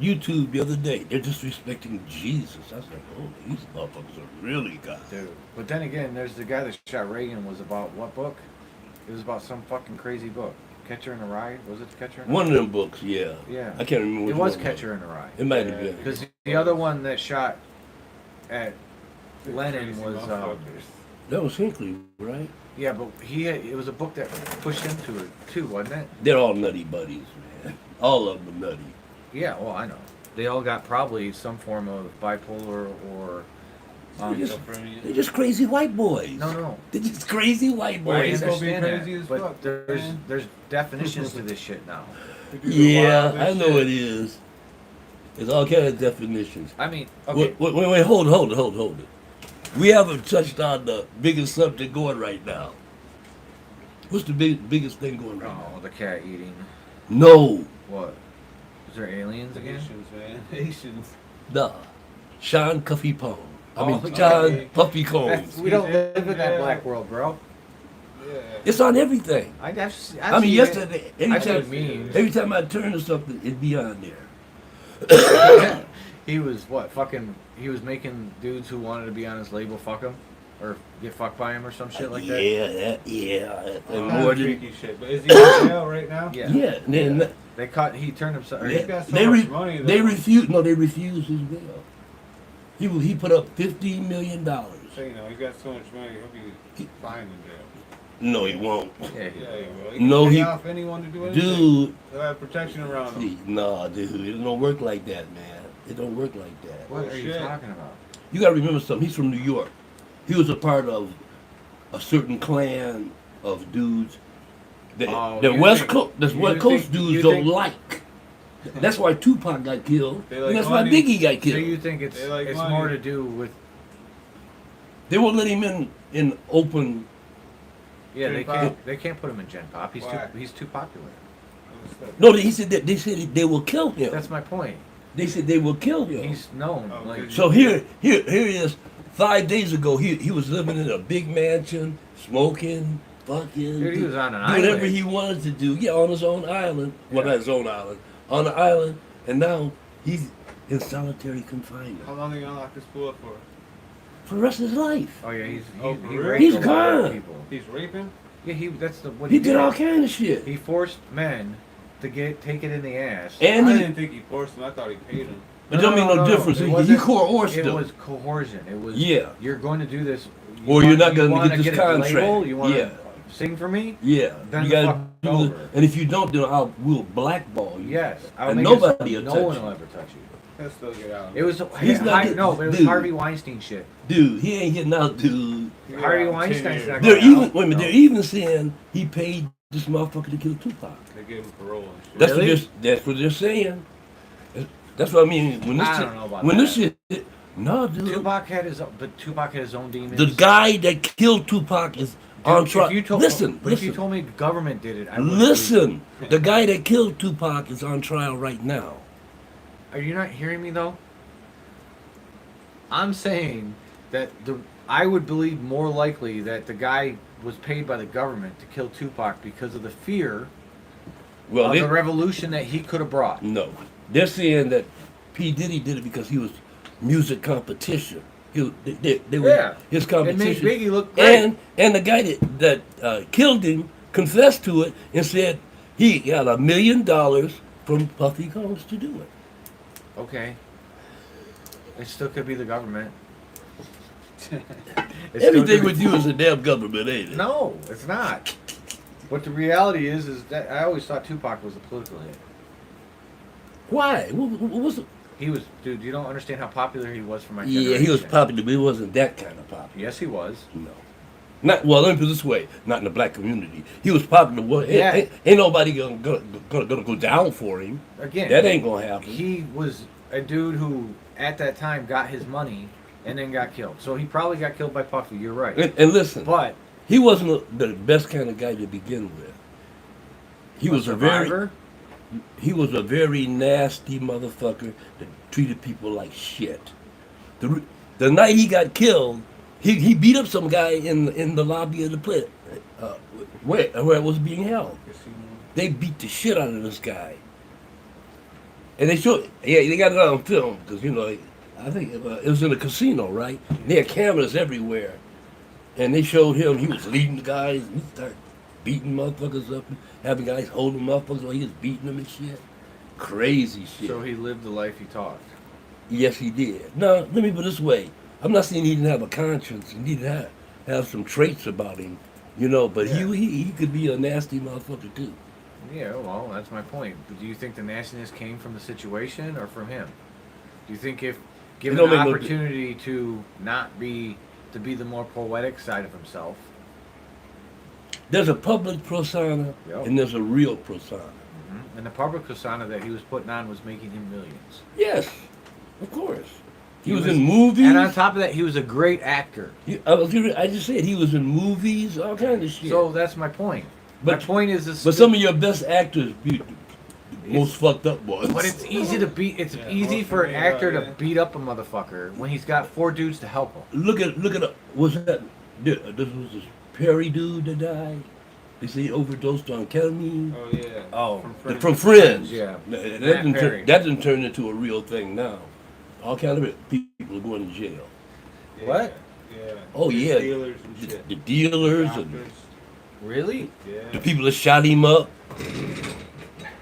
YouTube the other day. They're disrespecting Jesus. I was like, oh, these motherfuckers are really God. Dude. But then again, there's the guy that shot Reagan was about what book? It was about some fucking crazy book. Catcher in the Rye? Was it Catcher in the Rye? One of them books, yeah. Yeah. I can't remember. It Which was one Catcher in the Rye. It might have Yeah. been. Because the other one that shot at Lenin Crazy was motherfuckers. That was Hinckley, right? yeah, but it was a book that pushed him to it too, wasn't it? They're all nutty buddies, man. All of them are nutty. Yeah, well I know. They all got probably some form of bipolar or Schizophrenia. They're just crazy white boys. no. They're just crazy white Why I you boys. supposed to be understand crazy that, as but fuck, there's man. definitions to this shit now. They do the Yeah, wildest I know shit. it is. There's all kinds of definitions. I mean, okay, Wait, hold it. We haven't touched on the biggest subject going right now. What's the biggest thing going right now? oh, the cat eating. No, What? Is there aliens again? Haitians, man. Haitians. nah. Sean Cuffy Pone. I Oh, mean, yeah. John Puffy Combs. We don't live in that Yeah. black world, bro. Yeah. It's on everything. I've I mean, seen it. yesterday, I've seen memes. every time I turn to something, it'd be on there. He was what? Fucking. He was making dudes who wanted to be on his label fuck him, or get fucked by him, or some shit like that. Yeah. Oh, And that's more than, freaky shit. But is he in jail right now? Yeah. yeah. And then They caught. He turned himself. He's got so they much money, though. they refused. No, they refused his bail. He put up $15 million. So, you know, he got so much money, he'll be fine in jail. No, he won't. Yeah, Yeah, he- he will. He can No, pay he- off anyone to do anything. Dude, He'll have protection around him. nah, dude, it don't work like that, man. It don't work like that. What Oh, are you shit. talking about? You gotta remember something. He's from New York. He was a part of a certain clan of dudes that Oh, the you West think- Coast, the you West Coast think- dudes you don't think- like. That's why Tupac got killed. They like And that's why money. Biggie got So killed. you think it's They like it's money. more to do with? They won't let him in open. Yeah, Gen Pop? they can't put him in Gen Pop. Why? He's too popular. No, he said that they said they will kill him. That's my point. They said they will kill him. He's known. Oh, like good. So here he is. 5 days ago, he was living in a big mansion, smoking, fucking, Dude, he was on an do whatever island. he wanted to do. Yeah, on his own island. Well, Yeah. not his own island. On the island, and now he's in solitary confinement How long are you gonna lock this fool up for? for the rest of his life. oh yeah, Oh, he for real? raped He's a lot of gone. people. He's raping? Yeah, that's the what He did all kind of shit. He forced men to take it in the ass. And I he, didn't think he forced him. I thought he paid him. it don't make no difference. It He wasn't- coerced It him. was coercion. It was Yeah. You're going to do this. Or you're not you gonna wanna get this a contract. label? You want to Yeah. sing for me? Yeah, Then you the gotta fuck do over. it. And if you don't, then we'll blackball you. Yes. I'll And make nobody it so will no touch one you. will ever touch you. He'll still get out. It was He's not getting- no, but it was dude. Harvey Weinstein shit. Dude, he ain't getting out, dude. He'll Harvey get out in 10 Weinstein's years. not They're going even out. wait a minute, No. they're even saying he paid this motherfucker to kill Tupac. They give him parole and shit. That's Really? that's what they're saying. That's what I mean. When this I shit, don't know about when this that. shit, no, dude. Tupac had his own demons. The guy that killed Tupac is on Dude, trial. if you told, Listen, but if you listen, told me the government did it, I wouldn't believe listen. The guy that killed Tupac is on trial right now. it. Are you not hearing me though? I'm saying that I would believe more likely that the guy was paid by the government to kill Tupac because of the fear Well, of they, the revolution that he could have brought. no, they're saying that P Diddy did it because he was music competition. They were Yeah. his It made competition. Biggie look great. And the guy that killed him confessed to it and said he got $1 million from Puffy Combs to do it. Okay. It still could be the government. It still Everything could with be- you is a damn government, ain't it? No, it's not. But the reality is that I always thought Tupac was a political hit. Why? What was it? He was, dude. You don't understand how popular he was for my Yeah, generation. he was popular, but he wasn't that kind of popular. Yes, he was. No. Not well. Let me put it this way: not in the black community. He was popular. Well, Yeah. ain't nobody gonna go down for him. Again, That ain't gonna happen. He was a dude who, at that time, got his money and then got killed. So he probably got killed by Puffy. You're right. And listen, But he wasn't the best kind of guy to begin with. He was a very nasty motherfucker that treated people like shit. The night he got killed, he beat up some guy in the lobby of the play, where it was being held. They beat the shit out of this guy, and they got it on film because I think it was in a casino, right? They had cameras everywhere, and they showed him. He was leading the guys, and he started beating motherfuckers up, having guys holding motherfuckers while he was beating them and shit. Crazy shit. So he lived the life he talked. Yes, he did. Now, let me put it this way. I'm not saying he didn't have a conscience. He did have some traits about him, but Yeah. he could be a nasty motherfucker too. Yeah, well, that's my point. But do you think the nastiness came from the situation or from him? Do you think if given don't the make no opportunity to be the more poetic side of himself? There's a public persona Yep. and there's a real persona. And the public persona that he was putting on was making him millions. Yes, of course. He was in movies. And on top of that, he was a great actor. I just said he was in movies, all kinds of shit. So that's my point. But- my point is this. But some of your best actors be the most fucked up ones. But it's easy to beat. It's Yeah, easy well, for an for me, actor to yeah. beat up a motherfucker when he's got 4 dudes to help him. Look at what's that? This was this Perry dude that died. They say he overdosed on ketamine. Oh yeah. Oh, From Friends. Yeah. That Matt didn't, Perry. that didn't turn into a real thing now. All kind of people are going to jail. Yeah, What? Yeah. Oh, yeah. Dealers and The, shit. the dealers and Doctors. Really? Yeah. the people that shot him up.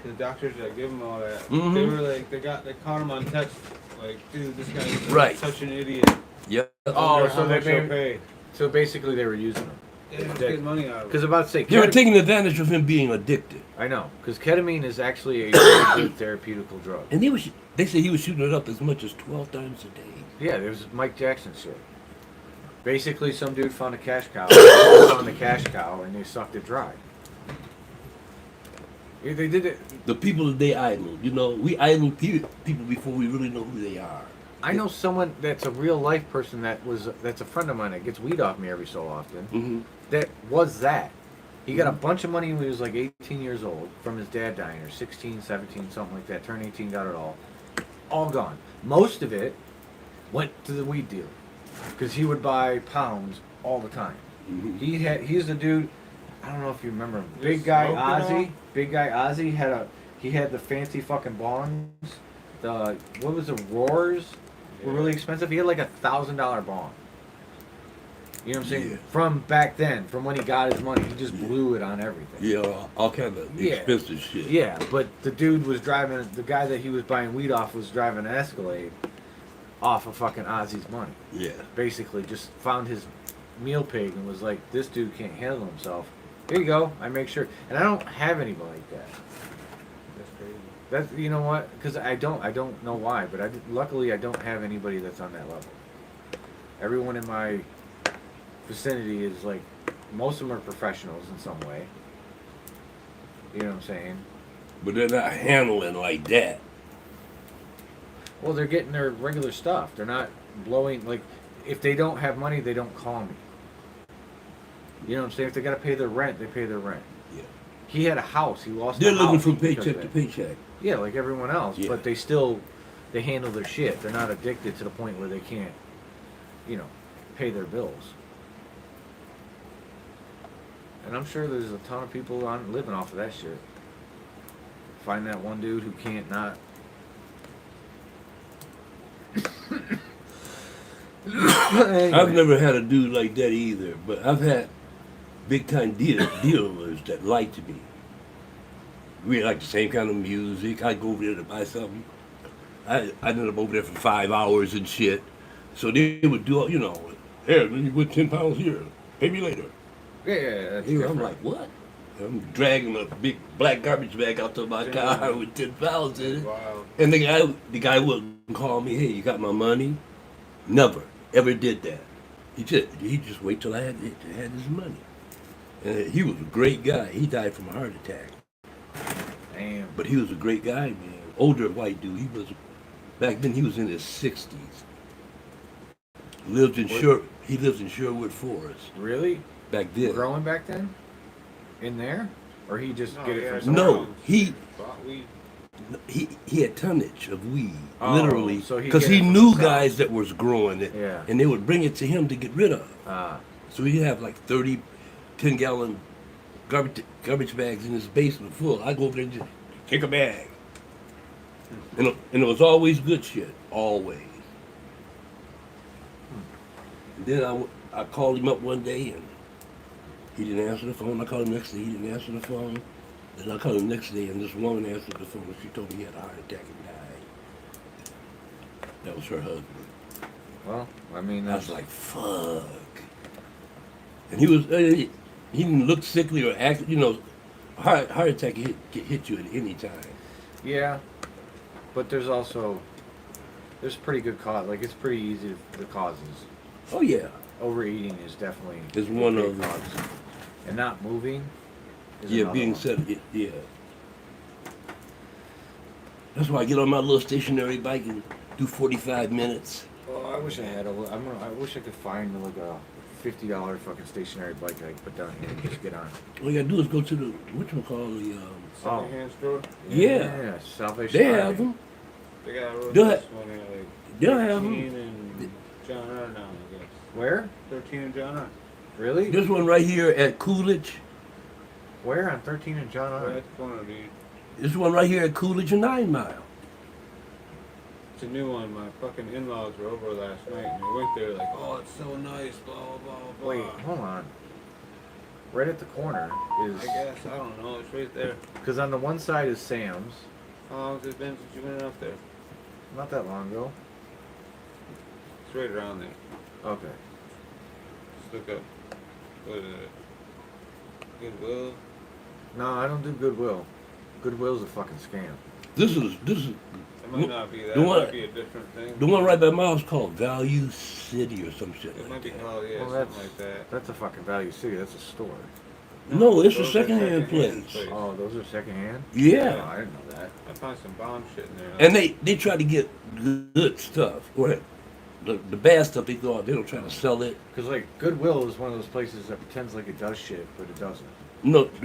The doctors that give him all that. Mhm. They were like, they caught him on text. Like, dude, this guy's Right. such an idiot. Yep. Oh, Wonder so how they much they'll made- pay. So basically, they were using him. Yeah, just get money out of Because it. about to say, They were taking advantage of him being addicted. I know, because ketamine is actually a very good therapeutical drug. And they said he was shooting it up as much as 12 times a day. Yeah, there was Mike Jackson shit. Basically, some dude found a cash cow, found the cash cow, and they sucked it dry. Yeah, they did it. The people that they idled. We idle people before we really know who they are. I know someone that's a real life person that's a friend of mine that gets weed off me every so often. Mm-hmm. That was that. He got a bunch of money when he was like 18 years old from his dad dying, or 16, 17, something like that. Turned 18, got it all. All gone. Most of it went to the weed dealer because he would buy pounds all the time. Mm-hmm. He's the dude. I don't know if you remember him. Just Big guy smoking Ozzy. all? Big guy Ozzy had the fancy fucking bongs. What was the Roars? Were really expensive. He had like $1,000 bong. You know what I'm saying? Yeah. From back then, from when he got his money, he just blew it on everything. Yeah, all kind of Yeah. expensive shit. Yeah, but the dude was driving. The guy that he was buying weed off was driving an Escalade off of fucking Ozzy's money. Yeah. Basically, just found his meal pig and was like, "This dude can't handle himself. Here you go. I make sure." And I don't have anybody like that. That's crazy. That's, you know what? Because I don't know why, but luckily I don't have anybody that's on that level. Everyone in my vicinity is like, most of them are professionals in some way. You know what I'm saying? But they're not handling like that. Well, they're getting their regular stuff. They're not blowing, like, if they don't have money, they don't call me. You know what I'm saying? If they got to pay their rent, they pay their rent. Yeah. He had a house. He lost They're a looking house from because paycheck of to it. paycheck. Yeah, like everyone else. Yeah. But they handle their shit. They're not addicted to the point where they can't, pay their bills. And I'm sure there's a ton of people living off of that shit. Find that one dude who can't not. I've never had a dude like that either, but I've had big time dealers that liked me. We like the same kind of music. I go over there to buy something. I ended up over there for 5 hours and shit. So they would do, here, you put 10 pounds here. Pay me later. Yeah, that's I'm different. like, what? I'm dragging a big black garbage bag out to my car with 10 pounds in it. Wow. And the guy wouldn't call me, hey, you got my money? Never, ever did that. He just wait till I had his money. And he was a great guy. He died from a heart attack. Damn. But he was a great guy, man. Older white dude. Back then he was in his 60s. He lives in Sherwood Forest. Really? Back then. Growing back then? In there? or he just No, get it yeah, from it's somewhere No, else? Bought weed. he had tonnage of weed, Oh, literally, so he because get he it from knew the guys south. that was growing it, Yeah. and they would bring it to him to get rid of. Ah, So he'd have like 30 10-gallon garbage bags in his basement full. I go over there and just kick a bag. And it was always good shit, always. And then I called him up one day and he didn't answer the phone. I called him next day, he didn't answer the phone. Then I called him next day and this woman answered the phone. She told me he had a heart attack and died. That was her husband. well, I mean, I was that's like, fuck. And he didn't look sickly or act, heart attack can hit you at any time. yeah. But there's pretty good cause. Like it's pretty easy the causes. Oh yeah. Overeating is definitely It's a one big of them. cause. And not moving. Is Yeah, another being one. set. Yeah. That's why I get on my little stationary bike and do 45 minutes. Oh, I wish I had I wish I could find like a $50 fucking stationary bike I could put down here and just get on. All you gotta do is go to the whatchamacallit, Secondhand store. Yeah. Salvation they Army. have them. They got a real They'll nice ha- one here, like They'll have 13 them. and John R. now, I guess. Where? 13 and John R. Really? There's one right here at Coolidge. Where on 13 and John R? Right at the corner, dude. There's one right here at Coolidge and 9 Mile. It's a new one. My fucking in-laws were over last night and they went there like, oh, it's so nice, blah, blah, blah, blah. Wait, hold on. Right at the corner is I guess, I don't know, it's right there. because on the one side is Sam's. How long has it been since you've been up there? Not that long ago. It's right around there. Okay. Just look up. What is it? Goodwill? No, I don't do Goodwill. Goodwill's a fucking scam. This is It might not be that. The It one- might be a different thing. the one right by my house called Value City or some shit It might like be that. called, yeah, Well, something like that. That's a fucking Value City. That's a store. No, it's a those are secondhand secondhand place. Oh, those are secondhand? Oh, Yeah. I didn't know that. I found some bomb shit in there. And they try to get good stuff. Or the bad stuff they throw out, they don't try to sell it. Because like Goodwill is one of those places that pretends like it does shit, but it doesn't. No, Got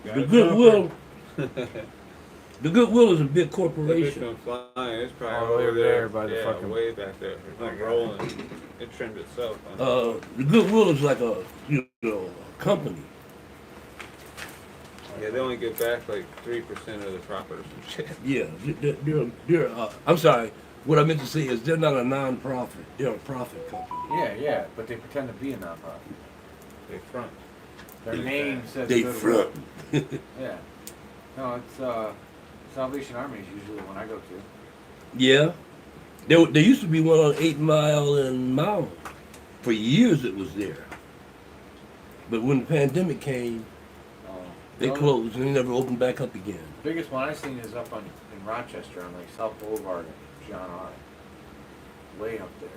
the it Goodwill. The Goodwill is a big That bitch corporation. been flying. It's probably Oh, over over there. there by the yeah, fucking- way back there. It's Oh, like God. rolling. It trimmed itself. The Goodwill is like a a company. Yeah, they only get back like 3% of the profit or some shit. Yeah, they're I'm sorry. What I meant to say is they're not a non-profit. They're a profit company. Yeah, but they pretend to be a nonprofit. They front. Their They name front. says They Goodwill. front. Yeah. No, it's Salvation Army is usually the one I go to. Yeah. There used to be one on 8 Mile and Mile. For years it was there. But when the pandemic came, they closed and they never opened back up again. The biggest one I've seen is up in Rochester on like South Boulevard and John R. Way up there,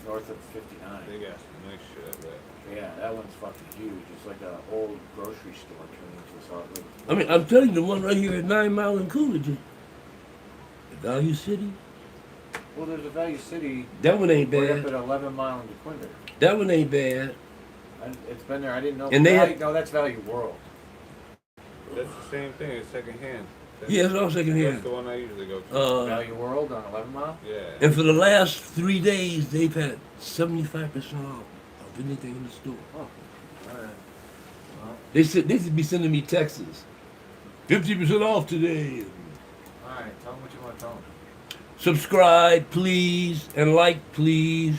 north of 59. They got some nice shit up there. Yeah, that one's fucking huge. It's like an old grocery store turned into a solid. I mean, I'm telling you, the one right here at 9 Mile and Coolidge, Value City, Well, there's a Value City that one ain't right up bad. at 11 Mile and DeQuinder. That one ain't bad. It's been there. I didn't know. And they Value, had- no, that's Value World. That's the same thing. It's secondhand. Yeah, it's all second That's hand. the one I usually go to. Value World on 11 Mile. Yeah. And for the last 3 days, they've had 75% off of anything in the store. Oh, all right. Well, They should be sending me texts. 50% off today. all right. Tell them what you want to tell them. Subscribe, please, and like, please.